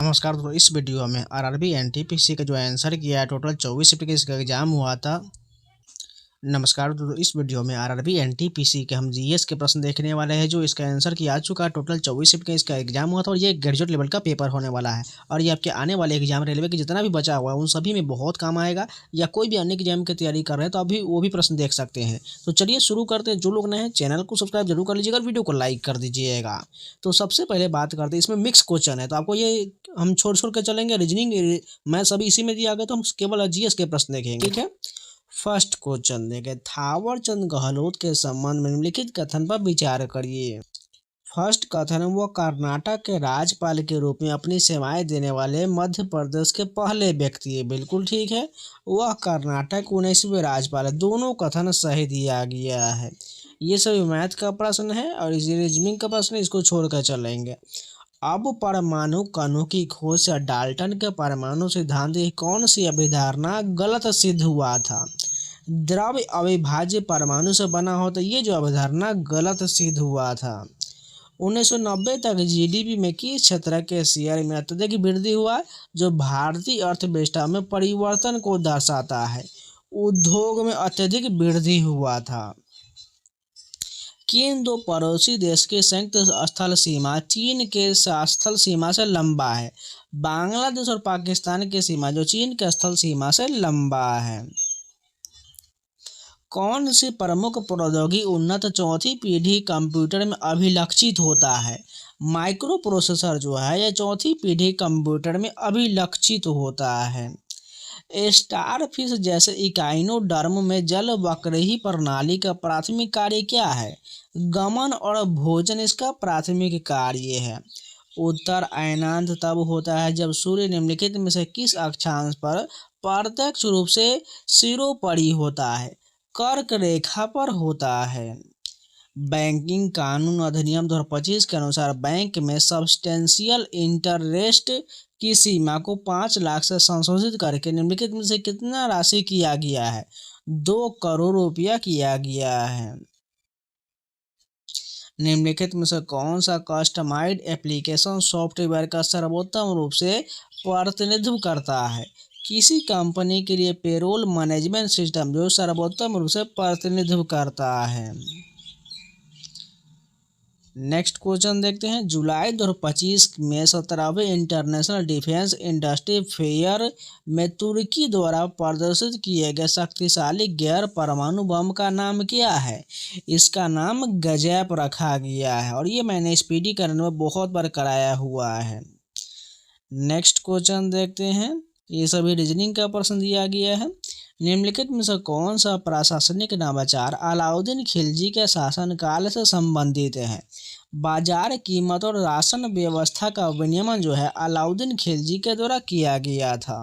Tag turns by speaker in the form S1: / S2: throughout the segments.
S1: नमस्कार दोस्तों। इस वीडियो में आरआरबी एनटीपीसी का जो आंसर किया है टोटल 24 शिफ्ट के इसका एग्जाम हुआ था। नमस्कार दोस्तों, इस वीडियो में आरआरबी एनटीपीसी के हम जीएस के प्रश्न देखने वाले हैं जो इसका आंसर किया आ चुका है। टोटल 24 शिफ्ट का इसका एग्जाम हुआ था और ये ग्रेजुएट लेवल का पेपर होने वाला है और ये आपके आने वाले एग्जाम रेलवे के जितना भी बचा हुआ है उन सभी में बहुत काम आएगा। या कोई भी अन्य एग्जाम की तैयारी कर रहे हैं तो अभी वो भी प्रश्न देख सकते हैं। तो चलिए शुरू करते हैं। जो लोग नए हैं चैनल को सब्सक्राइब जरूर कर लीजिएगा और वीडियो को लाइक कर दीजिएगा। तो सबसे पहले बात करते हैं, इसमें मिक्स क्वेश्चन है तो आपको ये हम छोड़ छोड़ के चलेंगे। रीजनिंग मैं सभी इसी में दिया गया तो हम केवल जीएस के प्रश्न देखेंगे, ठीक है। फर्स्ट क्वेश्चन देखें, थावर चंद गहलोत के संबंध में निम्नलिखित कथन पर विचार करिए। फर्स्ट कथन, वो कर्नाटक के राज्यपाल के रूप में अपनी सेवाएं देने वाले मध्य प्रदेश के पहले व्यक्ति है। बिल्कुल ठीक है, वह कर्नाटक 19वें राज्यपाल है। दोनों कथन सही दिया गया है। ये सभी मैथ का प्रश्न है और इसी रीजनिंग का प्रश्न है, इसको छोड़कर चलेंगे। अब परमाणु कणों की खोज से डाल्टन के परमाणु सिद्धांत की कौन सी अभिधारणा गलत सिद्ध हुआ था? द्रव्य अविभाज्य परमाणु से बना हो, तो ये जो अवधारणा गलत सिद्ध हुआ था। 1990 तक जीडीपी में किस क्षेत्र के शेयर में अत्यधिक वृद्धि हुआ, जो भारतीय अर्थव्यवस्था में परिवर्तन को दर्शाता है? उद्योग में अत्यधिक वृद्धि हुआ था। किन दो पड़ोसी देश की संयुक्त स्थल सीमा चीन के स्थल सीमा से लंबा है? बांग्लादेश और पाकिस्तान की सीमा जो चीन के स्थल सीमा से लंबा है। कौन सी प्रमुख प्रौद्योगिकी उन्नत चौथी पीढ़ी कंप्यूटर में अभिलक्षित होता है? माइक्रो प्रोसेसर जो है यह चौथी पीढ़ी कंप्यूटर में अभिलक्षित होता है। स्टारफिश जैसे इकाइनोडर्म में जल वक्रही प्रणाली का प्राथमिक कार्य क्या है? गमन और भोजन इसका प्राथमिक कार्य है। उत्तर अयनांत तब होता है जब सूर्य निम्नलिखित में से किस अक्षांश पर प्रत्यक्ष रूप से सिरोपरि होता है? कर्क रेखा पर होता है। बैंकिंग कानून अधिनियम 2025 के अनुसार बैंक में सब्सटेंशियल इंटरेस्ट की सीमा को 5 लाख से संशोधित करके निम्नलिखित में से कितना राशि किया गया है? 2 करोड़ रुपया किया गया है। निम्नलिखित में से कौन सा कस्टमाइज्ड एप्लीकेशन सॉफ्टवेयर का सर्वोत्तम रूप से प्रतिनिधित्व करता है? किसी कंपनी के लिए पेरोल मैनेजमेंट सिस्टम जो सर्वोत्तम रूप से प्रतिनिधित्व करता है। नेक्स्ट क्वेश्चन देखते हैं। जुलाई 2025 में 17वें इंटरनेशनल डिफेंस इंडस्ट्री फेयर में तुर्की द्वारा प्रदर्शित किए गए शक्तिशाली गैर परमाणु बम का नाम क्या है? इसका नाम गजैप रखा गया है और ये मैंने स्पीडी करने में बहुत बार कराया हुआ है। नेक्स्ट क्वेश्चन देखते हैं। ये सभी रीजनिंग का प्रश्न दिया गया है। निम्नलिखित में से कौन सा प्रशासनिक नवाचार अलाउद्दीन खिलजी के शासनकाल से संबंधित है? बाजार कीमत और राशन व्यवस्था का विनियमन जो है अलाउद्दीन खिलजी के द्वारा किया गया था।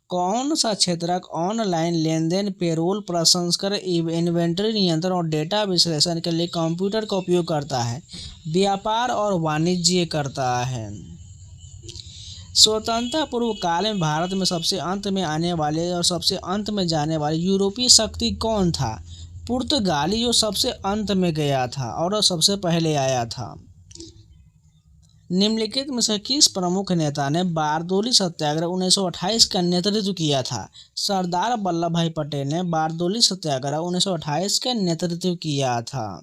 S1: कौन सा क्षेत्रक ऑनलाइन लेन देन, पेरोल प्रसंस्करण, इन्वेंट्री नियंत्रण और डेटा विश्लेषण के लिए कंप्यूटर का उपयोग करता है? व्यापार और वाणिज्य करता है। स्वतंत्रता पूर्व काल में भारत में सबसे अंत में आने वाले और सबसे अंत में जाने वाले यूरोपीय शक्ति कौन था? पुर्तगाली जो सबसे अंत में गया था और सबसे पहले आया था। निम्नलिखित में से किस प्रमुख नेता ने बारदोली सत्याग्रह 1928 का नेतृत्व किया था? सरदार वल्लभ भाई पटेल ने बारदोली सत्याग्रह 1928 का नेतृत्व किया था।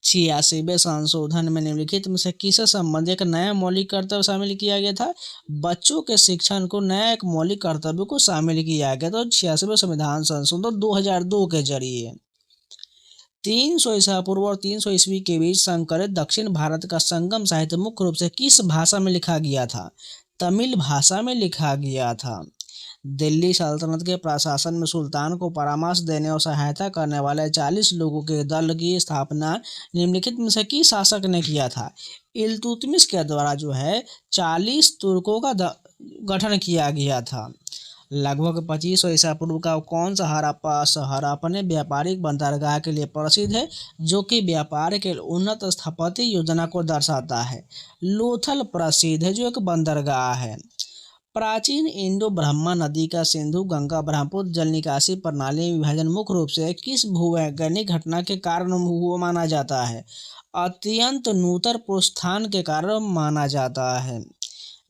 S1: 86वें संशोधन में निम्नलिखित में से किससे संबंधित एक नया मौलिक कर्तव्य शामिल किया गया था? बच्चों के शिक्षण को नया एक मौलिक कर्तव्य को शामिल किया गया था 86वें संविधान संशोधन 2002 के जरिए। 300 ईसा पूर्व और 300 ईस्वी के बीच संकलित दक्षिण भारत का संगम साहित्य मुख्य रूप से किस भाषा में लिखा गया था? तमिल भाषा में लिखा गया था। दिल्ली सल्तनत के प्रशासन में सुल्तान को परामर्श देने और सहायता करने वाले 40 लोगों के दल की स्थापना निम्नलिखित में से किस शासक ने किया था? इल्तुतमिश के द्वारा जो है 40 तुर्कों का गठन किया गया था। लगभग 2500 ईसा पूर्व का कौन सा हड़प्पा शहर अपने व्यापारिक बंदरगाह के लिए प्रसिद्ध है, जो कि व्यापार के उन्नत स्थापत्य योजना को दर्शाता है? लोथल प्रसिद्ध है जो एक बंदरगाह है। प्राचीन इंडो ब्रह्मा नदी का सिंधु गंगा ब्रह्मपुत्र जल निकासी प्रणाली में विभाजन मुख्य रूप से किस भूवैज्ञानिक घटना के कारण हुआ माना जाता है? अत्यंत नूतन प्रोत्थान के कारण माना जाता है।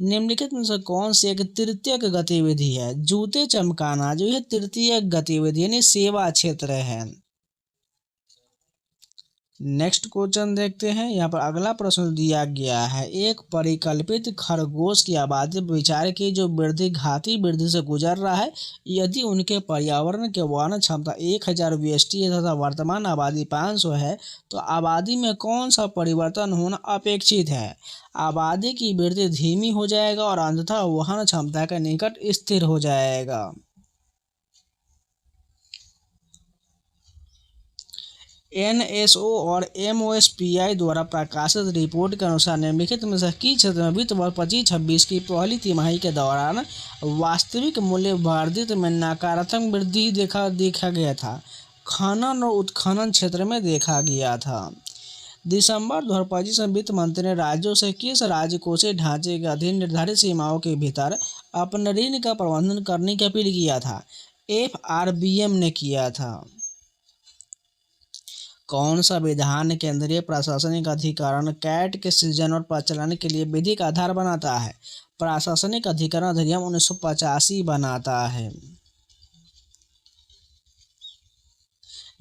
S1: निम्नलिखित में से कौन सी एक तृतीयक गतिविधि है? जूते चमकाना जो है तृतीयक गतिविधि यानी सेवा क्षेत्र है। नेक्स्ट क्वेश्चन देखते हैं। यहाँ पर अगला प्रश्न दिया गया है, एक परिकल्पित खरगोश की आबादी पर विचार की जो वृद्धि घाती वृद्धि से गुजर रहा है, यदि उनके पर्यावरण के वहन क्षमता 1000 व्यष्टि है तथा वर्तमान आबादी 500 है तो आबादी में कौन सा परिवर्तन होना अपेक्षित है? आबादी की वृद्धि धीमी हो जाएगा और अंततः वहन क्षमता के निकट स्थिर हो जाएगा। NSO और MOSPI द्वारा प्रकाशित रिपोर्ट के अनुसार निम्नलिखित में से किस क्षेत्र में वित्त वर्ष 25-26 की पहली तिमाही के दौरान वास्तविक मूल्य वर्धित में नकारात्मक वृद्धि देखा गया था? खनन और उत्खनन क्षेत्र में देखा गया था। दिसंबर 2025 में वित्त मंत्री ने राज्यों से किस राजकोषीय ढांचे के अधीन निर्धारित सीमाओं के भीतर अपने ऋण का प्रबंधन करने की अपील किया था? FRBM ने किया था। कौन सा विधान केंद्रीय प्रशासनिक अधिकरण कैट के सृजन और प्रचलन के लिए विधिक आधार बनाता है? प्रशासनिक अधिकरण अधिनियम 1985 बनाता है।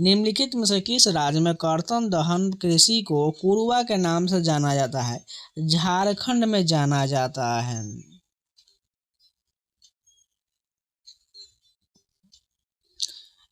S1: निम्नलिखित में से किस राज्य में कर्तन दहन कृषि को कुरुआ के नाम से जाना जाता है? झारखंड में जाना जाता है।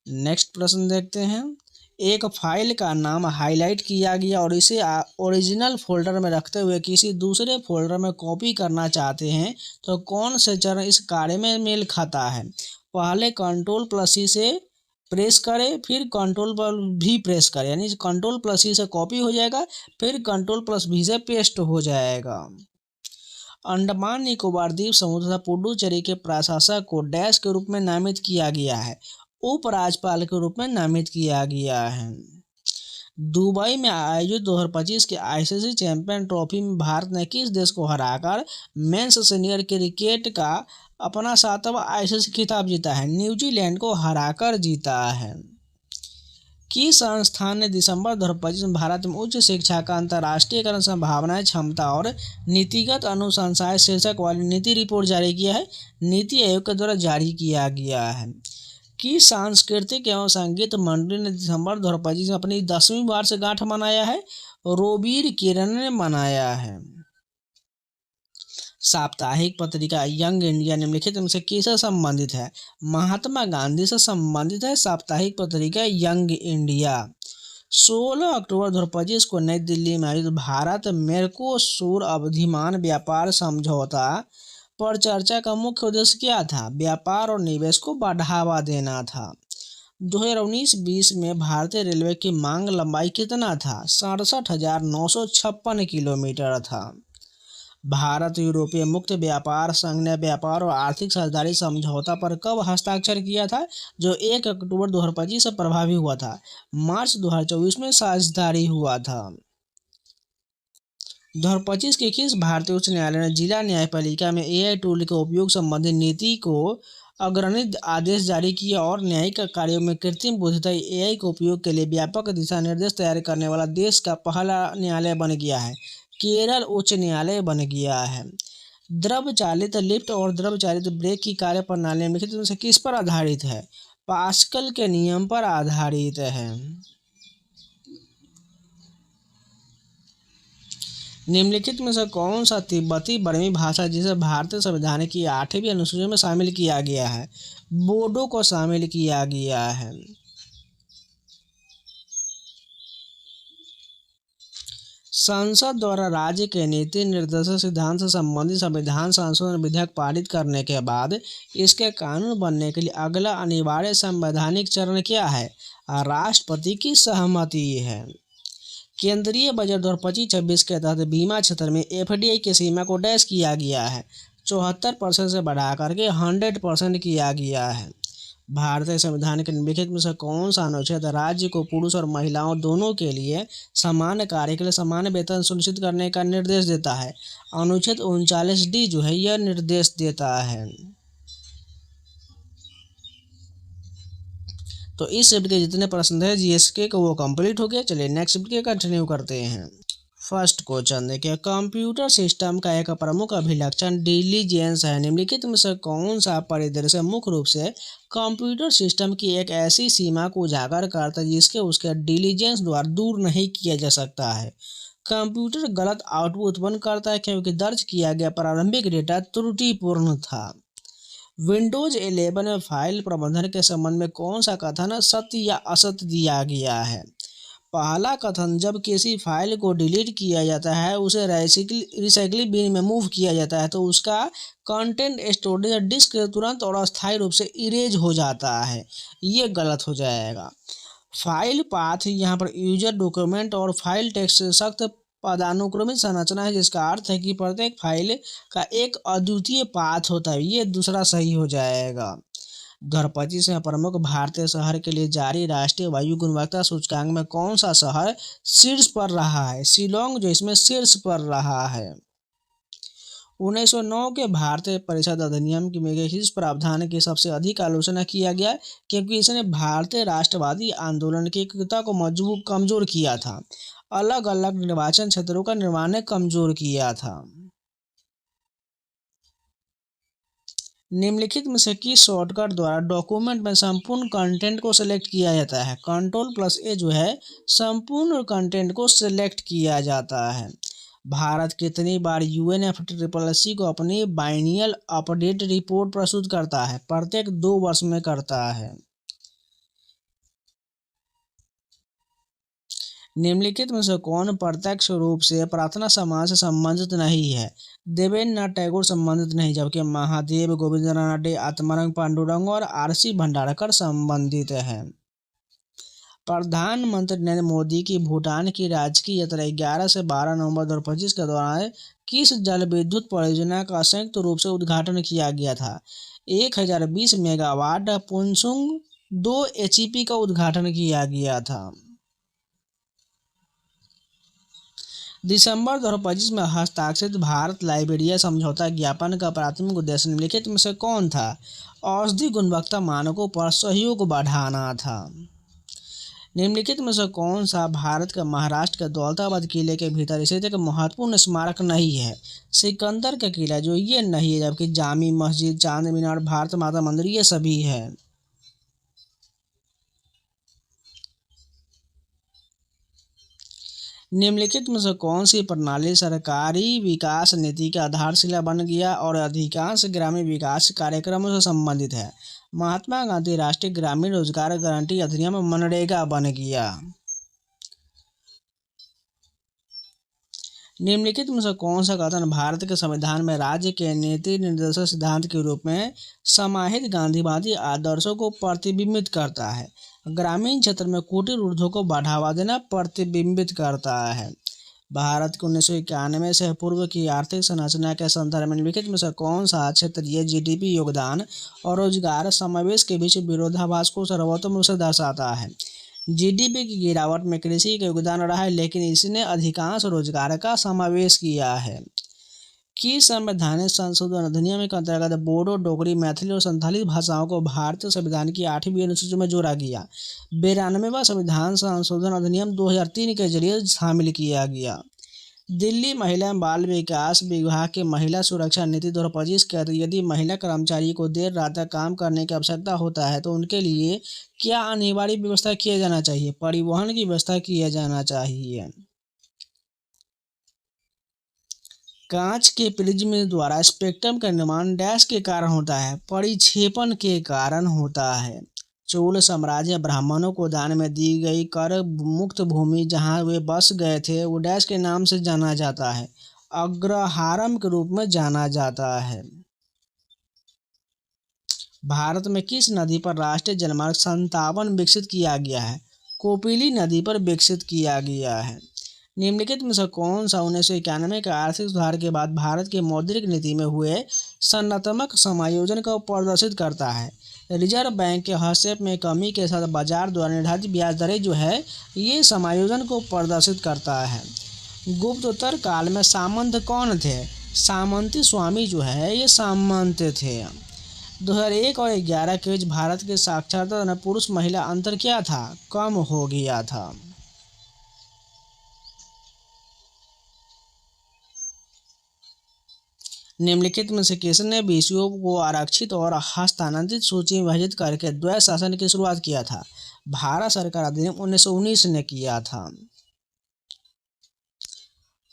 S1: नेक्स्ट प्रश्न देखते हैं। एक फाइल का नाम हाईलाइट किया गया और इसे ओरिजिनल फोल्डर में रखते हुए किसी दूसरे फोल्डर में कॉपी करना चाहते हैं तो कौन से चरण इस कार्य में मेल खाता है? पहले Ctrl+C से प्रेस करें, फिर Ctrl+V प्रेस करें, यानी Ctrl+C से कॉपी हो जाएगा, फिर Ctrl+V से पेस्ट हो जाएगा। अंडमान निकोबार द्वीप समूह तथा पुडुचेरी के प्रशासक को डैश के रूप में नामित किया गया है? उपराज्यपाल के रूप में नामित किया गया है। दुबई में आयोजित 2025 के ICC चैंपियन ट्रॉफी में भारत ने किस देश को हराकर मेंस सीनियर क्रिकेट का अपना 7वां ICC खिताब जीता है? न्यूजीलैंड को हराकर जीता है। किस संस्थान ने दिसंबर 2025 में भारत में उच्च शिक्षा का अंतर्राष्ट्रीयकरण संभावनाएं क्षमता और नीतिगत अनुशंसाएं शीर्षक वाली नीति रिपोर्ट जारी किया है? नीति आयोग के द्वारा जारी किया गया है। कि सांस्कृतिक एवं संगीत मंडली ने दिसंबर 2025 में अपनी 10वीं वर्षगांठ मनाया है? रोबीर किरण ने मनाया है। साप्ताहिक पत्रिका यंग इंडिया निम्नलिखित में से किससे संबंधित है? महात्मा गांधी से संबंधित है साप्ताहिक पत्रिका यंग इंडिया। 16 अक्टूबर 2025 को नई दिल्ली में आयोजित भारत मेरकोसूर अवधिमान व्यापार समझौता पर चर्चा का मुख्य उद्देश्य क्या था? व्यापार और निवेश को बढ़ावा देना था। 2019-20 में भारतीय रेलवे की मांग लंबाई कितना था? 67,956 किलोमीटर था। भारत यूरोपीय मुक्त व्यापार संघ ने व्यापार और आर्थिक साझेदारी समझौता पर कब हस्ताक्षर किया था, जो 1 अक्टूबर 2025 से प्रभावी हुआ था? मार्च 2024 में साझेदारी हुआ था। 2025 के किस भारतीय उच्च न्यायालय ने जिला न्यायपालिका में AI टूल के उपयोग संबंधी नीति को अग्रणी आदेश जारी किया और न्यायिक कार्यों में कृत्रिम बुद्धिमत्ता AI के उपयोग के लिए व्यापक दिशा निर्देश तैयार करने वाला देश का पहला न्यायालय बन गया है? केरल उच्च न्यायालय बन गया है। द्रव चालित लिफ्ट और द्रव चालित ब्रेक की कार्य प्रणाली निम्नलिखित में से किस पर आधारित है? पास्कल के नियम पर आधारित है। निम्नलिखित में से कौन सा तिब्बती बर्मी भाषा जिसे भारतीय संविधान की 8वीं अनुसूची में शामिल किया गया है? बोडो को शामिल किया गया है। संसद द्वारा राज्य के नीति निर्देशक सिद्धांत से संबंधित संविधान संशोधन विधेयक पारित करने के बाद इसके कानून बनने के लिए अगला अनिवार्य संवैधानिक चरण क्या है? राष्ट्रपति की सहमति है। केंद्रीय बजट 2025-26 के तहत बीमा क्षेत्र में FDI की सीमा को डैश किया गया है? 74% से बढ़ा करके 100% किया गया है। भारतीय संविधान के निम्नलिखित में से कौन सा अनुच्छेद राज्य को पुरुष और महिलाओं दोनों के लिए समान कार्य के लिए समान वेतन सुनिश्चित करने का निर्देश देता है? अनुच्छेद 39D जो है यह निर्देश देता है। तो इस शिफ्ट के जितने प्रश्न थे जीएसके को वो कंप्लीट हो गए। चलिए नेक्स्ट शिफ्ट के कंटिन्यू करते हैं। फर्स्ट क्वेश्चन देखिए, कंप्यूटर सिस्टम का एक प्रमुख अभिलक्षण डिलीजेंस है। निम्नलिखित में से कौन सा परिदृश्य मुख्य रूप से कंप्यूटर सिस्टम की एक ऐसी सीमा को उजागर करता है जिसके उसके डिलीजेंस द्वारा दूर नहीं किया जा सकता है? कंप्यूटर गलत आउटपुट उत्पन्न करता है क्योंकि दर्ज किया गया प्रारंभिक डेटा त्रुटिपूर्ण था। विंडोज 11 में फाइल प्रबंधन के संबंध में कौन सा कथन सत्य या असत्य दिया गया है? पहला कथन, जब किसी फाइल को डिलीट किया जाता है उसे रिसाइकलिंग बिन में मूव किया जाता है तो उसका कंटेंट स्टोरेज डिस्क तुरंत और अस्थायी रूप से इरेज हो जाता है। ये गलत हो जाएगा। फाइल पाथ यहाँ पर यूजर डॉक्यूमेंट और फाइल टेक्स्ट सख्त पदानुक्रमित संरचना है जिसका अर्थ है कि प्रत्येक फाइल का एक अद्वितीय पाथ होता है। ये दूसरा सही हो जाएगा। 2025 में प्रमुख भारतीय शहर के लिए जारी राष्ट्रीय वायु गुणवत्ता सूचकांक में कौन सा शहर शीर्ष पर रहा है? शिलोंग जो इसमें शीर्ष पर रहा है। 1909 के भारतीय परिषद अधिनियम की में इस प्रावधान की सबसे अधिक आलोचना किया गया क्योंकि इसने भारतीय राष्ट्रवादी आंदोलन की एकता को मजबूत कमजोर किया था। अलग अलग निर्वाचन क्षेत्रों का निर्माण ने कमजोर किया था। निम्नलिखित में से किस शॉर्टकट द्वारा डॉक्यूमेंट में संपूर्ण कंटेंट को सिलेक्ट किया जाता है? Ctrl+A जो है संपूर्ण कंटेंट को सिलेक्ट किया जाता है। भारत कितनी बार UNFCCC को अपनी बाइनियल अपडेट रिपोर्ट प्रस्तुत करता है? प्रत्येक 2 वर्ष में करता है। निम्नलिखित में से कौन प्रत्यक्ष रूप से प्रार्थना समाज से संबंधित नहीं है? देवेंद्रनाथ टैगोर संबंधित नहीं, जबकि महादेव गोविंदनाथ डे, आत्माराम पांडुरंग और RC भंडारकर संबंधित हैं। प्रधानमंत्री नरेंद्र मोदी की भूटान की राजकीय यात्रा 11 से 12 नवंबर 2025 के दौरान किस जल विद्युत परियोजना का संयुक्त रूप से उद्घाटन किया गया था? 1020 मेगावाट पुनसुंग 2 HEP का उद्घाटन किया गया था। दिसंबर 2025 में हस्ताक्षरित भारत लाइबेरिया समझौता ज्ञापन का प्राथमिक उद्देश्य निम्नलिखित में से कौन था? औषधि गुणवत्ता मानकों पर सहयोग बढ़ाना था। निम्नलिखित में से कौन सा भारत का महाराष्ट्र के दौलताबाद किले के भीतर स्थित एक महत्वपूर्ण स्मारक नहीं है? सिकंदर का किला जो ये नहीं है, जबकि जामी मस्जिद, चांद मीनार, भारत माता मंदिर ये सभी है। निम्नलिखित में से कौन सी प्रणाली सरकारी विकास नीति की आधारशिला बन गया और अधिकांश ग्रामीण विकास कार्यक्रमों से संबंधित है? महात्मा गांधी राष्ट्रीय ग्रामीण रोजगार गारंटी अधिनियम मनरेगा बन गया। निम्नलिखित में से कौन सा कथन भारत के संविधान में राज्य के नीति निर्देशक सिद्धांत के रूप में समाहित गांधीवादी आदर्शों को प्रतिबिंबित करता है? ग्रामीण क्षेत्र में कुटीर उद्योग को बढ़ावा देना प्रतिबिंबित करता है। भारत को 1991 से पूर्व की आर्थिक संरचना के संदर्भ में निम्नलिखित में से कौन सा क्षेत्रीय GDP योगदान और रोजगार समावेश के बीच विरोधाभास को सर्वोत्तम रूप से दर्शाता है? GDP की गिरावट में कृषि का योगदान रहा है, लेकिन इसने अधिकांश रोजगार का समावेश किया है। कि संवैधानिक संशोधन अधिनियम के अंतर्गत बोडो, डोगरी, मैथिली और संथाली भाषाओं को भारतीय संविधान की 8वीं अनुसूची में जोड़ा गया। 92वां संविधान संशोधन अधिनियम 2003 के जरिए शामिल किया गया। दिल्ली महिला एवं बाल विकास विभाग के महिला सुरक्षा नीति 2025 के तहत यदि महिला कर्मचारी को देर रात तक काम करने की आवश्यकता होता है तो उनके लिए क्या अनिवार्य व्यवस्था किया जाना चाहिए? परिवहन की व्यवस्था किया जाना चाहिए। कांच के प्रिज्म द्वारा स्पेक्ट्रम का निर्माण डैश के कारण होता है? परिक्षेपण के कारण होता है। चोल साम्राज्य ब्राह्मणों को दान में दी गई कर मुक्त भूमि जहां वे बस गए थे वो डैश के नाम से जाना जाता है? अग्रहारम के रूप में जाना जाता है। भारत में किस नदी पर राष्ट्रीय जलमार्ग 57 विकसित किया गया है? कोपिली नदी पर विकसित किया गया है। निम्नलिखित में से कौन सा 1991 के आर्थिक सुधार के बाद भारत की मौद्रिक नीति में हुए संरचनात्मक समायोजन को प्रदर्शित करता है? रिजर्व बैंक के हस्तक्षेप में कमी के साथ बाजार द्वारा निर्धारित ब्याज दरें जो है ये समायोजन को प्रदर्शित करता है। गुप्तोत्तर काल में सामंत कौन थे? सामंती स्वामी जो है ये सामंत थे। 2001 और 11 के बीच भारत के साक्षरता दर पुरुष महिला अंतर क्या था? कम हो गया था। निम्नलिखित में से किसने विषयों को आरक्षित और हस्तांतरित सूची में विभाजित करके द्वैध शासन की शुरुआत किया था? भारत सरकार अधिनियम 1919 ने किया था।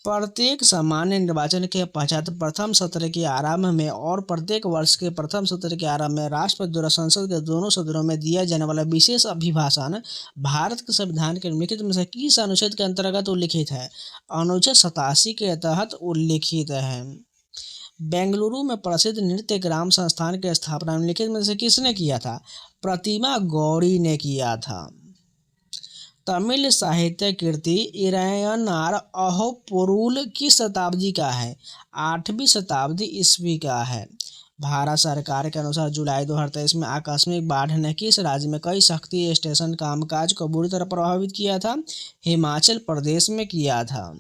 S1: प्रत्येक सामान्य निर्वाचन के पश्चात प्रथम सत्र के आरंभ में और प्रत्येक वर्ष के प्रथम सत्र के आरंभ में राष्ट्रपति द्वारा संसद के दोनों सदनों में दिया जाने वाला विशेष अभिभाषण भारत के संविधान के निम्नलिखित में से किस अनुच्छेद के अंतर्गत उल्लिखित है? अनुच्छेद 87 के तहत उल्लिखित है। बेंगलुरु में प्रसिद्ध नृत्य ग्राम संस्थान की स्थापना निम्नलिखित में से किसने किया था? प्रतिमा गौरी ने किया था। तमिल साहित्य कृति इरैयनार अहो पोरुल किस शताब्दी का है? 8वीं शताब्दी ईस्वी का है। भारत सरकार के अनुसार जुलाई 2023 में आकस्मिक बाढ़ ने किस राज्य में कई शक्ति स्टेशन कामकाज को बुरी तरह प्रभावित किया था? हिमाचल प्रदेश में किया था।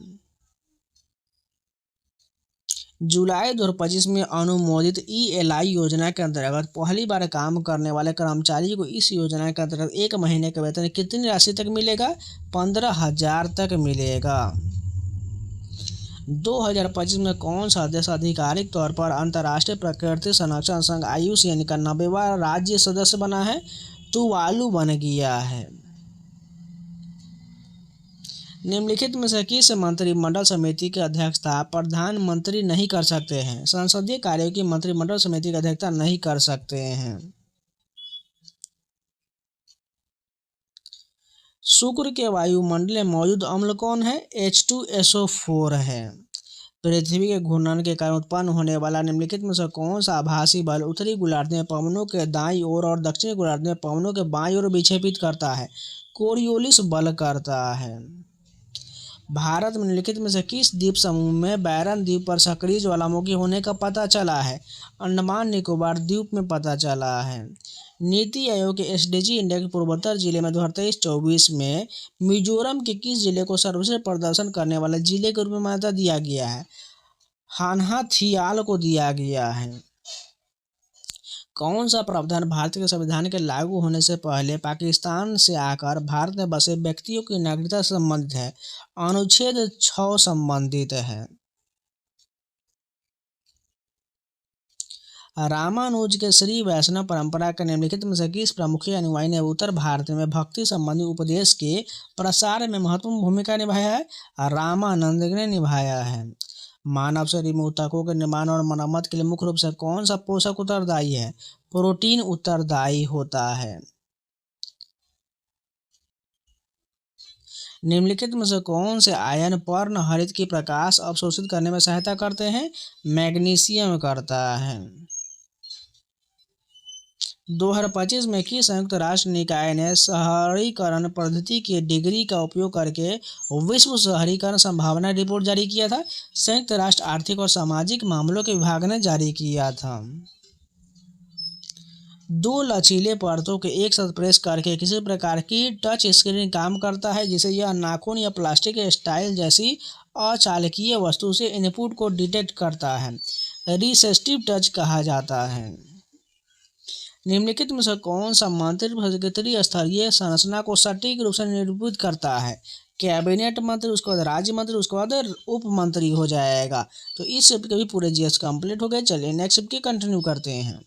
S1: जुलाई 2025 में अनुमोदित ELI योजना के अंतर्गत पहली बार काम करने वाले कर्मचारी को इस योजना के अंतर्गत 1 महीने का वेतन कितनी राशि तक मिलेगा? 15,000 तक मिलेगा। 2025 में कौन सा देश आधिकारिक तौर पर अंतर्राष्ट्रीय प्रकृति संरक्षण संघ IUCN का 90वां राज्य सदस्य बना है? तुवालू बन गया है। निम्नलिखित में से किस मंत्रिमंडल समिति की अध्यक्षता प्रधानमंत्री नहीं कर सकते हैं? संसदीय कार्यों की मंत्रिमंडल समिति की अध्यक्षता नहीं कर सकते हैं। शुक्र के वायुमंडल में मौजूद अम्ल कौन है? H2SO4 है। पृथ्वी के घूर्णन के कारण उत्पन्न होने वाला निम्नलिखित में से कौन सा आभासी बल उत्तरी गोलार्ध में पवनों के दाईं ओर और दक्षिणी गोलार्ध में पवनों के बाईं ओर विक्षेपित करता है? कोरियोलिस बल करता है। भारत में निम्नलिखित में से किस द्वीप समूह में बैरन द्वीप पर सक्रिय ज्वालामुखी होने का पता चला है? अंडमान निकोबार द्वीप में पता चला है। नीति आयोग के SDG इंडिया के पूर्वोत्तर जिले में 2023-24 में मिजोरम के किस जिले को सर्वश्रेष्ठ प्रदर्शन करने वाले जिले के रूप में मान्यता दिया गया है? हान्हाथियाल को दिया गया है। कौन सा प्रावधान भारत के संविधान के लागू होने से पहले पाकिस्तान से आकर भारत में बसे व्यक्तियों की नागरिकता से संबंधित है? अनुच्छेद 6 संबंधित है। रामानुज के श्री वैष्णव परंपरा के निम्नलिखित में से किस प्रमुख अनुयायी ने उत्तर भारत में भक्ति संबंधी उपदेश के प्रसार में महत्वपूर्ण भूमिका निभाया है? रामानंद ने निभाया है। मानव शरीर में ऊतकों के निर्माण और मरम्मत के लिए मुख्य रूप से कौन सा पोषक उत्तरदायी है? प्रोटीन उत्तरदायी होता है। निम्नलिखित में से कौन से आयन पर्णहरित की प्रकाश अवशोषित करने में सहायता करते हैं? मैग्नीशियम करता है। 2025 में किस संयुक्त राष्ट्र निकाय ने शहरीकरण पद्धति की डिग्री का उपयोग करके विश्व शहरीकरण संभावना रिपोर्ट जारी किया था? संयुक्त राष्ट्र आर्थिक और सामाजिक मामलों के विभाग ने जारी किया था। 2 लचीले परतों के एक साथ प्रेस करके किसी प्रकार की टच स्क्रीन काम करता है जिसे यह नाखून या प्लास्टिक के स्टाइल जैसी अचालकीय वस्तु से इनपुट को डिटेक्ट करता है। रिसेस्टिव टच कहा जाता है। निम्नलिखित में से कौन सा मंत्री त्रि स्तरीय संरचना को सटीक रूप से निरूपित करता है? कैबिनेट मंत्री, उसके बाद राज्य मंत्री, उसके बाद उप मंत्री हो जाएगा। तो इस शिफ्ट के भी पूरे GS कंप्लीट हो गए। चलिए नेक्स्ट शिफ्ट की कंटिन्यू करते हैं।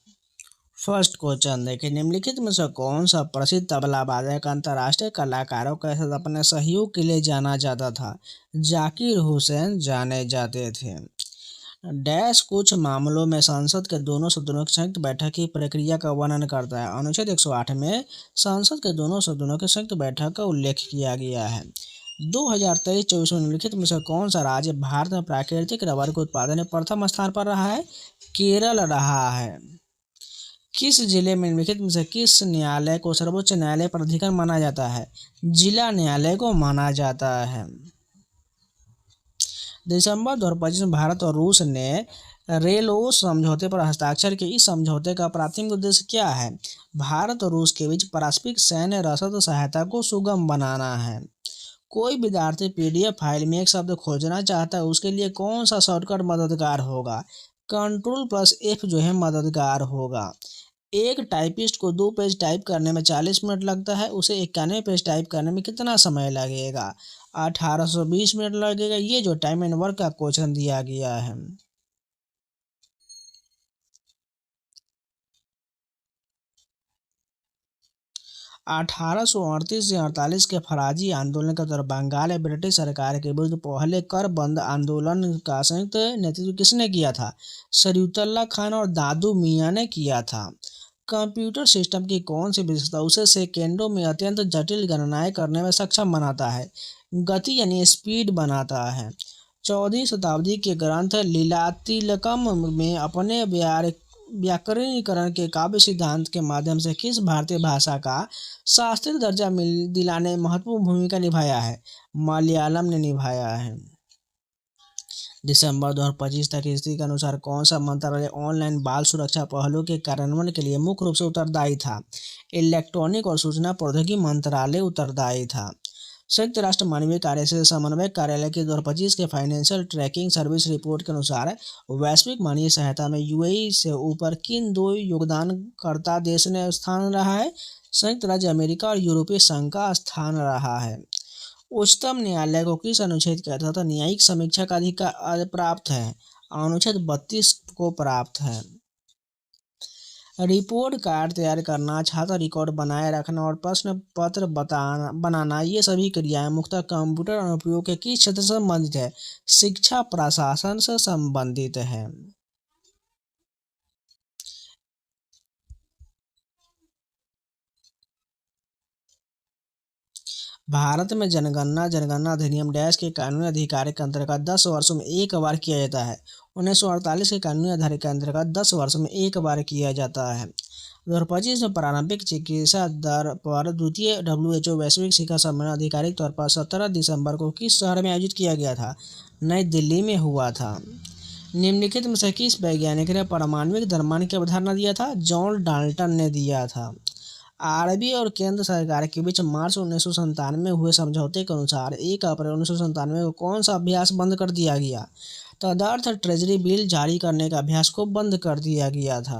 S1: फर्स्ट क्वेश्चन देखिए, निम्नलिखित में से कौन सा प्रसिद्ध तबला वादक अंतर्राष्ट्रीय कलाकारों के साथ अपने सहयोग के लिए जाना जाता था? जाकिर हुसैन जाने जाते थे। डैश कुछ मामलों में संसद के दोनों सदनों की संयुक्त बैठक की प्रक्रिया का वर्णन करता है? अनुच्छेद 108 में संसद के दोनों सदनों की संयुक्त बैठक का उल्लेख किया गया है। 2023-24 में निम्नलिखित में से कौन सा राज्य भारत में प्राकृतिक रबर के उत्पादन में प्रथम स्थान पर रहा है? केरल रहा है। किस जिले में निम्नलिखित में से किस न्यायालय को सर्वोच्च न्यायालय प्राधिकरण माना जाता है? जिला न्यायालय को माना जाता है। दिसंबर 2025 में भारत और रूस ने रेलो समझौते पर हस्ताक्षर किए। इस समझौते का प्राथमिक उद्देश्य क्या है? भारत और रूस के बीच पारस्परिक सैन्य रसद सहायता को सुगम बनाना है। कोई विद्यार्थी पीडीएफ फाइल में एक शब्द खोजना चाहता है, उसके लिए कौन सा शॉर्टकट मददगार होगा? Ctrl+F जो है मददगार होगा। एक टाइपिस्ट को 2 पेज टाइप करने में 40 मिनट लगता है, उसे 91 पेज टाइप करने में कितना समय लगेगा? 1820 मिनट लगेगा। ये जो टाइम एंड वर्क का क्वेश्चन दिया गया है। 1838 से 48 के फराजी आंदोलन के दौरान बंगाल में ब्रिटिश सरकार के विरुद्ध पहले कर बंद आंदोलन का संयुक्त नेतृत्व किसने किया था? शरीयतुल्लाह खान और दादू मियां ने किया था। कंप्यूटर सिस्टम की कौन सी विशेषता उसे सेकेंडों में अत्यंत जटिल गणनाएं करने में सक्षम बनाता है? गति यानी स्पीड बनाता है। 14वीं शताब्दी के ग्रंथ लीलातिलकम में अपने व्याकरणीकरण के काव्य सिद्धांत के माध्यम से किस भारतीय भाषा का शास्त्रीय दर्जा दिलाने में महत्वपूर्ण भूमिका निभाया है? मलयालम ने निभाया है। दिसंबर 2025 तक की स्थिति के अनुसार कौन सा मंत्रालय ऑनलाइन बाल सुरक्षा पहलों के कार्यान्वयन के लिए मुख्य रूप से उत्तरदायी था? इलेक्ट्रॉनिक और सूचना प्रौद्योगिकी मंत्रालय उत्तरदायी था। संयुक्त राष्ट्र मानवीय कार्य से समन्वय कार्यालय की 2025 के फाइनेंशियल ट्रैकिंग सर्विस रिपोर्ट के अनुसार वैश्विक मानवीय सहायता में यूएई से ऊपर किन 2 योगदानकर्ता देश ने स्थान रहा है? संयुक्त राज्य अमेरिका और यूरोपीय संघ का स्थान रहा है। उच्चतम न्यायालय को किस अनुच्छेद के तहत न्यायिक समीक्षा का अधिकार प्राप्त है? अनुच्छेद 32 को प्राप्त है। रिपोर्ट कार्ड तैयार करना, छात्र रिकॉर्ड बनाए रखना और प्रश्न पत्र बनाना ये सभी क्रियाएं मुख्यतः कंप्यूटर अनुप्रयोग के किस क्षेत्र से संबंधित है? शिक्षा प्रशासन से संबंधित है। भारत में जनगणना अधिनियम डैश के कानूनी अधिकार के अंतर्गत 10 वर्षों में एक बार किया जाता है। 1948 के कानूनी अधिकार के अंतर्गत 10 वर्षों में एक बार किया जाता है। 2025 में प्रारंभिक चिकित्सा दर पर द्वितीय WHO वैश्विक शिखर सम्मेलन आधिकारिक तौर पर 17 दिसंबर को किस शहर में आयोजित किया गया था? नई दिल्ली में हुआ था। निम्नलिखित में से किस वैज्ञानिक ने परमाणविक द्रव्यमान की अवधारणा दिया था? जॉन डाल्टन ने दिया था। आरबीआई और केंद्र सरकार के बीच मार्च 1997 में हुए समझौते के अनुसार 1 अप्रैल 1997 को कौन सा अभ्यास बंद कर दिया गया? तदर्थ ट्रेजरी बिल जारी करने का अभ्यास को बंद कर दिया गया था।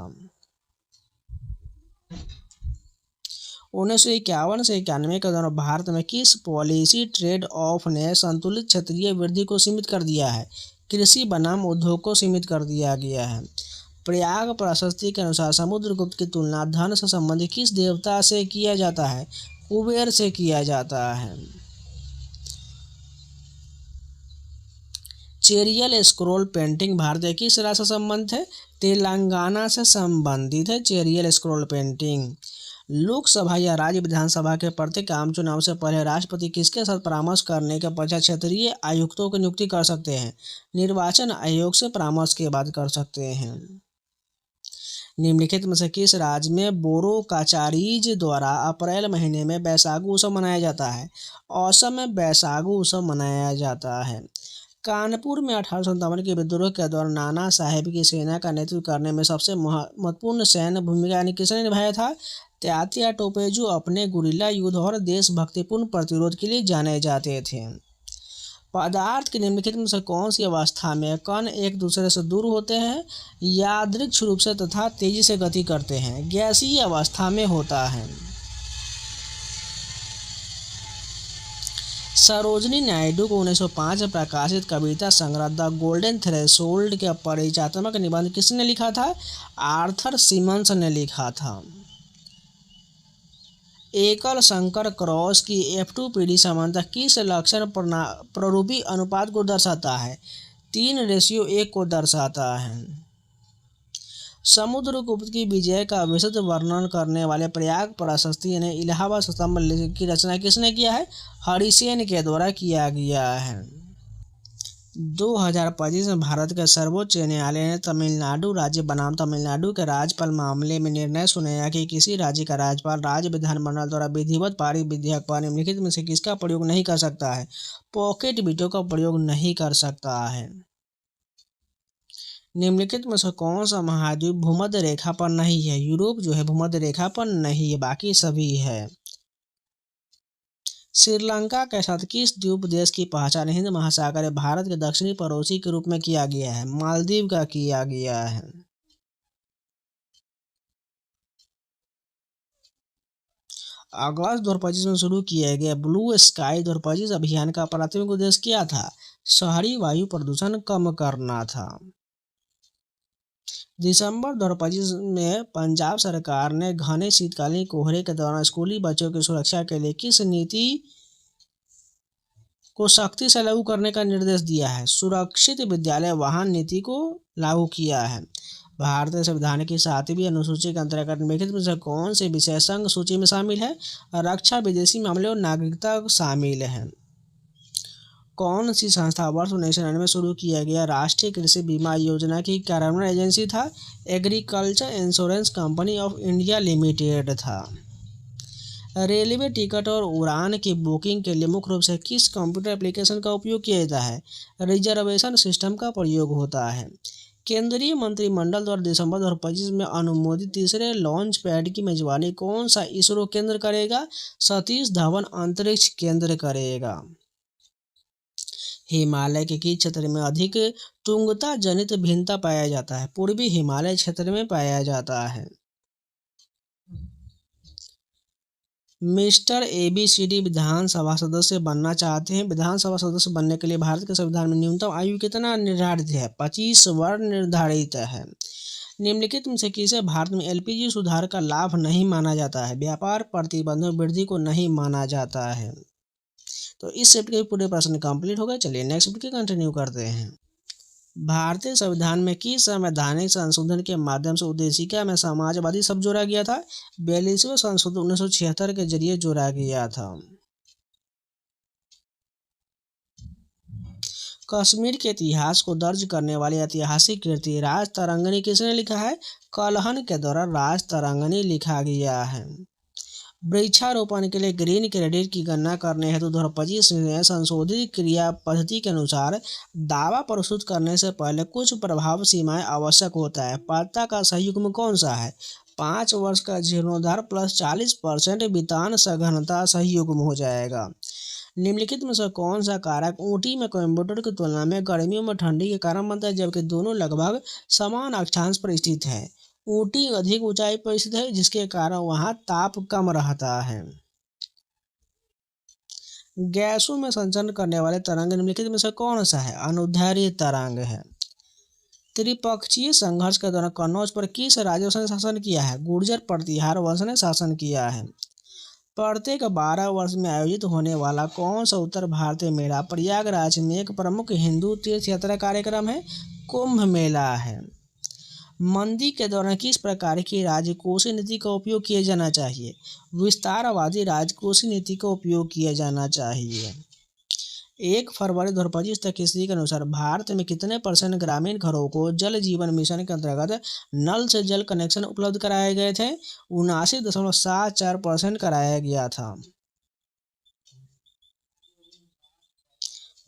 S1: 1951 से 91 के दौरान भारत में किस पॉलिसी ट्रेड ऑफ ने संतुलित क्षेत्रीय वृद्धि को सीमित कर दिया है? कृषि बनाम उद्योग को सीमित कर दिया गया है। प्रयाग प्रशस्ति के अनुसार समुद्रगुप्त की तुलना धन से संबंधित किस देवता से किया जाता है? कुबेर से किया जाता है। चेरियल स्क्रॉल पेंटिंग भारतीय किस राज्य से संबंधित है? तेलंगाना से संबंधित है चेरियल स्क्रॉल पेंटिंग। लोकसभा या राज्य विधानसभा के प्रत्येक आम चुनाव से पहले राष्ट्रपति किसके साथ परामर्श करने के पश्चात क्षेत्रीय आयुक्तों की नियुक्ति कर सकते हैं? निर्वाचन आयोग से परामर्श के बाद कर सकते हैं। निम्नलिखित में से किस राज्य में बोरो काचारीज द्वारा अप्रैल महीने में बैसागु उत्सव मनाया जाता है? असम में बैसागु उत्सव मनाया जाता है। कानपुर में 1857 के विद्रोह के दौरान नाना साहेब की सेना का नेतृत्व करने में सबसे महत्वपूर्ण सैन्य भूमिका किसने निभाया था? तात्या टोपे, जो अपने गुरिल्ला युद्ध और देशभक्तिपूर्ण प्रतिरोध के लिए जाने जाते थे। पदार्थ की निम्नलिखित में से कौन सी अवस्था में कण एक दूसरे से दूर होते हैं? यादृच्छिक रूप से तथा तेजी से गति करते हैं। गैसीय अवस्था में होता है। सरोजिनी नायडू को 1905 में प्रकाशित कविता संग्रह द गोल्डन थ्रेशोल्ड के परिचयात्मक निबंध किसने लिखा था? आर्थर सिमन्स ने लिखा था। एकल संकर क्रॉस की F2PD समानता किस लक्षण प्ररूपी अनुपात को दर्शाता है? 3:1 को दर्शाता है। समुद्रगुप्त की विजय का विशद वर्णन करने वाले प्रयाग प्रशस्ति ने इलाहाबाद स्तंभ की रचना किसने किया है? हरिसेन के द्वारा किया गया है। 2025 में भारत के सर्वोच्च न्यायालय ने तमिलनाडु राज्य बनाम तमिलनाडु के राज्यपाल मामले में निर्णय सुनाया कि किसी राज्य का राज्यपाल राज्य विधानमंडल द्वारा विधिवत पारित विधेयक पर निम्नलिखित में से किसका प्रयोग नहीं कर सकता है। पॉकेट वीटो का प्रयोग नहीं कर सकता है। निम्नलिखित में से कौन सा महाद्वीप भूमध्य रेखा पर नहीं है। यूरोप जो है भूमध्य रेखा पर नहीं है, बाकी सभी है। श्रीलंका के साथ किस द्वीप देश की पहचान हिंद महासागर या भारत के दक्षिणी पड़ोसी के रूप में किया गया है। मालदीव का किया गया है। अगस्त 2025 में शुरू किया गया ब्लू स्काई 2025 अभियान का प्राथमिक उद्देश्य क्या था। शहरी वायु प्रदूषण कम करना था। दिसंबर 2025 में पंजाब सरकार ने घने शीतकालीन कोहरे के दौरान स्कूली बच्चों की सुरक्षा के लिए किस नीति को सख्ती से लागू करने का निर्देश दिया है। सुरक्षित विद्यालय वाहन नीति को लागू किया है। भारतीय संविधान की 7वीं अनुसूची के अंतर्गत निम्नलिखित में से कौन से विषय संघ सूची में शामिल है। रक्षा, विदेशी मामले और नागरिकता शामिल है। कौन सी संस्था वर्ष 1999 में शुरू किया गया राष्ट्रीय कृषि बीमा योजना की कार्यान्वयन एजेंसी था। Agriculture insurance company of India limited था। रेलवे टिकट और उड़ान की बुकिंग के लिए मुख्य रूप से किस कंप्यूटर एप्लीकेशन का उपयोग किया जाता है। रिजर्वेशन सिस्टम का प्रयोग होता है। केंद्रीय मंत्रिमंडल द्वारा दिसंबर 2025 में अनुमोदित तीसरे लॉन्च पैड की मेजबानी कौन सा इसरो केंद्र करेगा। सतीश धवन अंतरिक्ष केंद्र करेगा। हिमालय के किस क्षेत्र में अधिक तुंगता जनित भिन्नता पाया जाता है। पूर्वी हिमालय क्षेत्र में पाया जाता है। मिस्टर ABCD विधानसभा सदस्य बनना चाहते हैं। विधानसभा सदस्य बनने के लिए भारत के संविधान में न्यूनतम आयु कितना निर्धारित है। 25 वर्ष निर्धारित है। निम्नलिखित में से किसे भारत में LPG सुधार का लाभ नहीं माना जाता है। व्यापार प्रतिबंधों वृद्धि को नहीं माना जाता है। तो इस शिफ्ट के पूरे प्रश्न कंप्लीट हो गए। चलिए नेक्स्ट शिफ्ट के कंटिन्यू करते हैं। भारतीय संविधान में किस संवैधानिक संशोधन के माध्यम से उद्देशिका में समाजवादी शब्द जोड़ा गया था। 42वें संशोधन 1976 के जरिए जोड़ा गया था। कश्मीर के इतिहास को दर्ज करने वाली ऐतिहासिक कृति राजतरंगिणी किसने लिखा है। कलहन के दौरान राजतरंगिणी लिखा गया है। वृक्षारोपण के लिए ग्रीन क्रेडिट की गणना करने हेतु 2025 में संशोधित क्रिया पद्धति के अनुसार दावा प्रस्तुत करने से पहले कुछ प्रभाव सीमाएं आवश्यक होता है। पात्रता का सही युग्म कौन सा है। 5 वर्ष का जीर्णोद्धार प्लस 40% वेतन सघनता सही युग्म हो जाएगा। निम्नलिखित में से कौन सा कारक ऊटी में कोयम्बटूर की तुलना में गर्मियों में ठंडी के कारण बनता है, जबकि दोनों लगभग समान अक्षांश पर स्थित है। ऊटी अधिक ऊंचाई पर स्थित है, जिसके कारण वहां ताप कम रहता है। गैसों में संचरण करने वाले तरंग निम्नलिखित में से कौन सा है। अनुदैर्ध्य तरंग है। त्रिपक्षीय संघर्ष के दौरान कन्नौज पर किस राजवंश ने शासन किया है। गुर्जर प्रतिहार वंश ने शासन किया है। प्रत्येक 12 वर्ष में आयोजित होने वाला कौन सा उत्तर भारतीय मेला प्रयागराज में एक प्रमुख हिंदू तीर्थ यात्रा कार्यक्रम है। कुंभ मेला है। मंदी के दौरान किस प्रकार की राजकोषीय नीति का उपयोग किया जाना चाहिए। विस्तारवादी राजकोषीय नीति का उपयोग किया जाना चाहिए। 1 फरवरी 2025 तक किसी के अनुसार भारत में कितने % ग्रामीण घरों को जल जीवन मिशन के अंतर्गत नल से जल कनेक्शन उपलब्ध कराए गए थे। 79.74% कराया गया था।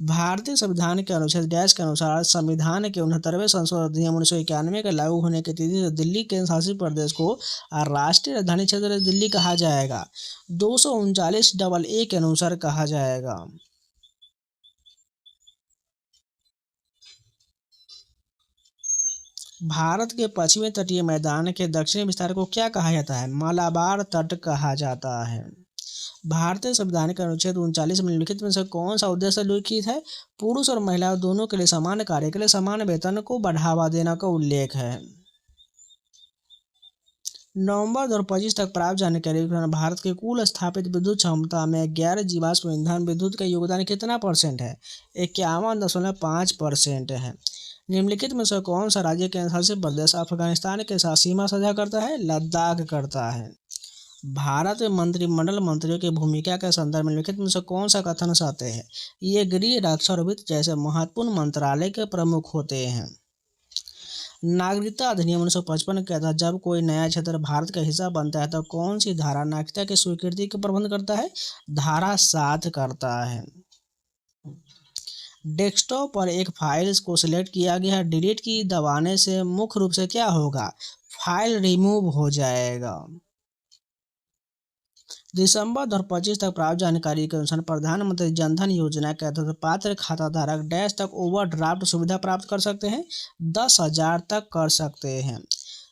S1: भारतीय संविधान के अनुच्छेद डैश के अनुसार संविधान के 69वें संशोधन अधिनियम 1991 के लागू होने की तिथि से दिल्ली केंद्र शासित प्रदेश को राष्ट्रीय राजधानी क्षेत्र दिल्ली कहा जाएगा। 239AA के अनुसार कहा जाएगा। भारत के पश्चिमी तटीय मैदान के दक्षिणी विस्तार को क्या कहा जाता है। मालाबार तट कहा जाता है। भारतीय संविधान के अनुच्छेद 39 में निम्नलिखित में से कौन सा उद्देश्य लिखित है। पुरुष और महिला दोनों के लिए समान कार्य के लिए समान वेतन को बढ़ावा देने का उल्लेख है। नवंबर 2025 तक प्राप्त जानकारी के अनुसार भारत के कुल स्थापित विद्युत क्षमता में गैर जीवाश्म ईंधन विद्युत का योगदान कितना % है। 51.5% है। निम्नलिखित में से कौन सा राज्य केंद्र शासित प्रदेश अफगानिस्तान के साथ सीमा साझा करता है। लद्दाख करता है। भारत में मंत्रिमंडल मंत्रियों की भूमिका के संदर्भ में निम्नलिखित में से कौन सा कथन सत्य है? ये गृह, रक्षा और वित्त जैसे महत्वपूर्ण मंत्रालय के प्रमुख होते हैं। नागरिकता अधिनियम 1955 कहता है जब कोई नया क्षेत्र भारत का हिस्सा बनता है तो कौन सी धारा नागरिकता की स्वीकृति का प्रबंध करता है? धारा 7 करता है। डेस्कटॉप पर एक फाइल को सिलेक्ट किया गया है, डिलीट की दबाने से मुख्य रूप से क्या होगा? फाइल रिमूव हो जाएगा। दिसंबर 2025 तक प्राप्त जानकारी के अनुसार प्रधानमंत्री जनधन योजना के तहत पात्र खाताधारक डैश तक ओवरड्राफ्ट सुविधा प्राप्त कर सकते हैं, 10,000 तक कर सकते हैं।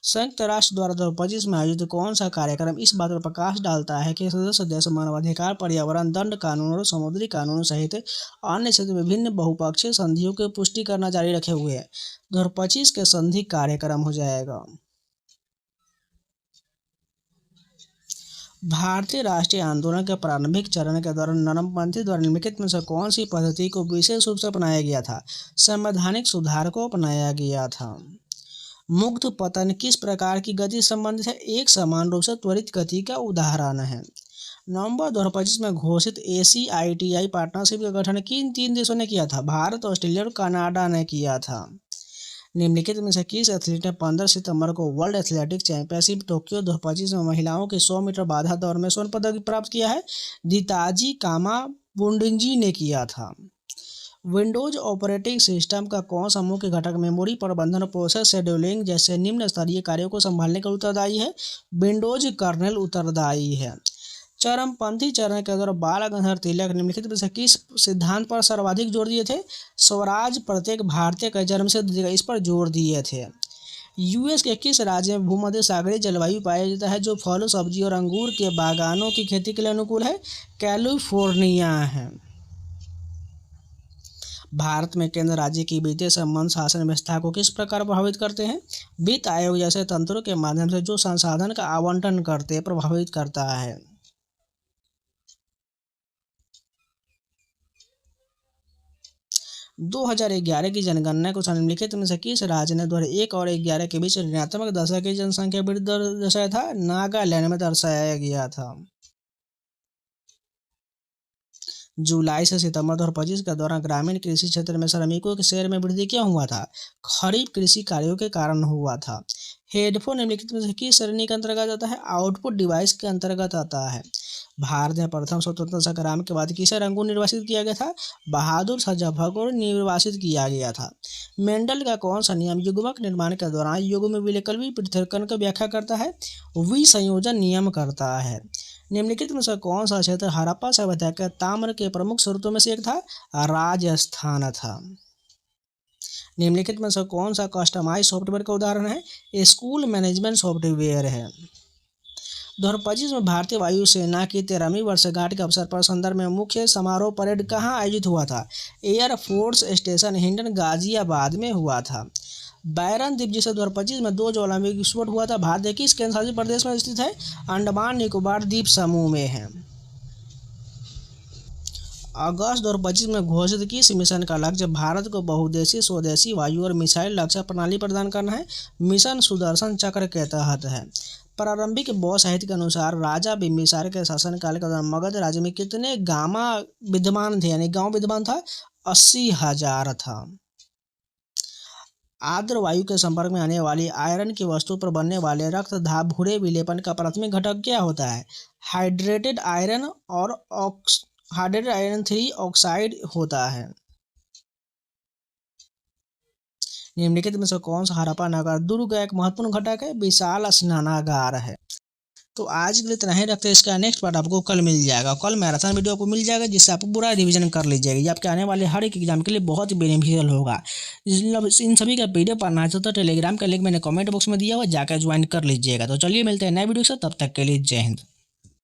S1: संयुक्त राष्ट्र द्वारा 2025 में आयोजित कौन सा कार्यक्रम इस बात पर प्रकाश डालता है कि सदस्य देश मानवाधिकार, पर्यावरण, दंड कानून और समुद्री कानून सहित अन्य क्षेत्र में विभिन्न बहुपक्षीय संधियों की पुष्टि करना जारी रखे हुए है? 2025 के संधि कार्यक्रम हो जाएगा। भारतीय राष्ट्रीय आंदोलन के प्रारंभिक चरण के दौरान नरमपंथी द्वारा निम्नलिखित में से कौन सी पद्धति को विशेष रूप से अपनाया गया था? संवैधानिक सुधार को अपनाया गया था। मुक्त पतन किस प्रकार की गति संबंधित है? एक समान रूप से त्वरित गति का उदाहरण है। नवंबर 2025 में घोषित ACITI पार्टनरशिप का गठन किन 3 देशों ने किया था? भारत, ऑस्ट्रेलिया और कनाडा ने किया था। निम्नलिखित में से किस एथलीट ने 15 सितंबर को वर्ल्ड एथलेटिक्स चैंपियनशिप टोक्यो 2025 में महिलाओं के 100 मीटर बाधा दौड़ में स्वर्ण पदक प्राप्त किया है? दिताजी कामाबुंडिंजी ने किया था। विंडोज ऑपरेटिंग सिस्टम का कौन सा मुख्य घटक मेमोरी प्रबंधन, प्रोसेस शेड्यूलिंग जैसे निम्न स्तरीय कार्यों को संभालने का उत्तरदायी है? विंडोज कर्नेल उत्तरदायी है। चरमपंथी चरण के दौरान बाल गंगाधर तिलक निम्नलिखित में से किस सिद्धांत पर सर्वाधिक जोर दिए थे? स्वराज प्रत्येक भारतीय का जन्म से इस पर जोर दिए थे। यूएस के किस राज्य में भूमध्य सागरीय जलवायु पाया जाता है जो फलों, सब्जी और अंगूर के बागानों की खेती के लिए अनुकूल है? कैलिफोर्निया है। भारत में केंद्र राज्य की वित्तीय संबंध शासन व्यवस्था को किस प्रकार प्रभावित करते हैं? वित्त आयोग जैसे तंत्रों के माध्यम से जो संसाधन का आवंटन करते प्रभावित करता है। 2011 की जनगणना को निम्नलिखित में से किस राज्य ने 2001 और 2011 के बीच ऋणात्मक दशा की जनसंख्या वृद्धि दर दर्शाया था? नागालैंड में दर्शाया गया था। जुलाई से सितंबर 2025 के दौरान ग्रामीण कृषि क्षेत्र में श्रमिकों के शेर में वृद्धि क्यों हुआ था? खरीफ कृषि कार्यों के कारण हुआ था। हेडफोन निम्नलिखित में से किस श्रेणी के अंतर्गत आता है? आउटपुट डिवाइस के अंतर्गत आता है। भारत में प्रथम स्वतंत्रता संग्राम के बाद किसे रंगून निर्वासित किया गया था? बहादुर शाह जफर को निर्वासित किया गया था। मेंडल का कौन सा नियम युग्मक निर्माण के दौरान युग्म में विकल्पी पृथक्करण की व्याख्या करता है? विसंयोजन नियम करता है। निम्नलिखित में से कौन सा क्षेत्र हड़प्पा सभ्यता के ताम्र के प्रमुख स्रोतों में से एक था? राजस्थान था। निम्नलिखित में से कौन सा कस्टमाइज सॉफ्टवेयर का उदाहरण है? स्कूल मैनेजमेंट सॉफ्टवेयर है। 2025 में भारतीय वायुसेना की 13वीं वर्षगांठ के अवसर पर संदर्भ में मुख्य समारोह परेड कहाँ आयोजित हुआ था? Air force station Hindon Ghaziabad में हुआ था। बैरन द्वीप जिसे 2025 में 2 ज्वालामुखी विस्फोट हुआ था भारत के किस केंद्रशासित प्रदेश में स्थित है? अंडमान निकोबार द्वीप समूह में है। अगस्त 2025 में घोषित किस मिशन का लक्ष्य भारत को बहुउद्देशीय स्वदेशी वायु और मिसाइल रक्षा प्रणाली प्रदान करना है? मिशन सुदर्शन चक्र के तहत है। प्रारंभिक बौद्ध साहित्य के अनुसार राजा बिम्बिसार के शासनकाल के दौरान मगध राज्य में कितने गामा विद्यमान थे, यानी गांव विद्यमान था? 80,000 था। आर्द्र वायु के संपर्क में आने वाली आयरन की वस्तु पर बनने वाले रक्त दाब भूरे विलेपन का प्राथमिक घटक क्या होता है? हाइड्रेटेड आयरन और हाइड्रेटेड आयरन 3 ऑक्साइड होता है। निम्नलिखित में से कौन सा हड़प्पा नगर दुर्ग का एक महत्वपूर्ण घटक है? विशाल स्नानागार है। तो आज के लिए इतना ही रखते हैं। इसका नेक्स्ट पार्ट आपको कल मिल जाएगा। कल मैराथन वीडियो आपको मिल जाएगा जिससे आप पूरा रिवीजन कर लीजिएगा। ये आपके आने वाले हर एक एग्जाम के लिए बहुत ही बेनिफिशियल होगा। इन सभी का पीडीएफ पढ़ना है तो टेलीग्राम का लिंक मैंने कमेंट बॉक्स में दिया हुआ, जाकर ज्वाइन कर लीजिएगा। तो चलिए मिलते हैं नए वीडियो से, तब तक के लिए जय हिंद।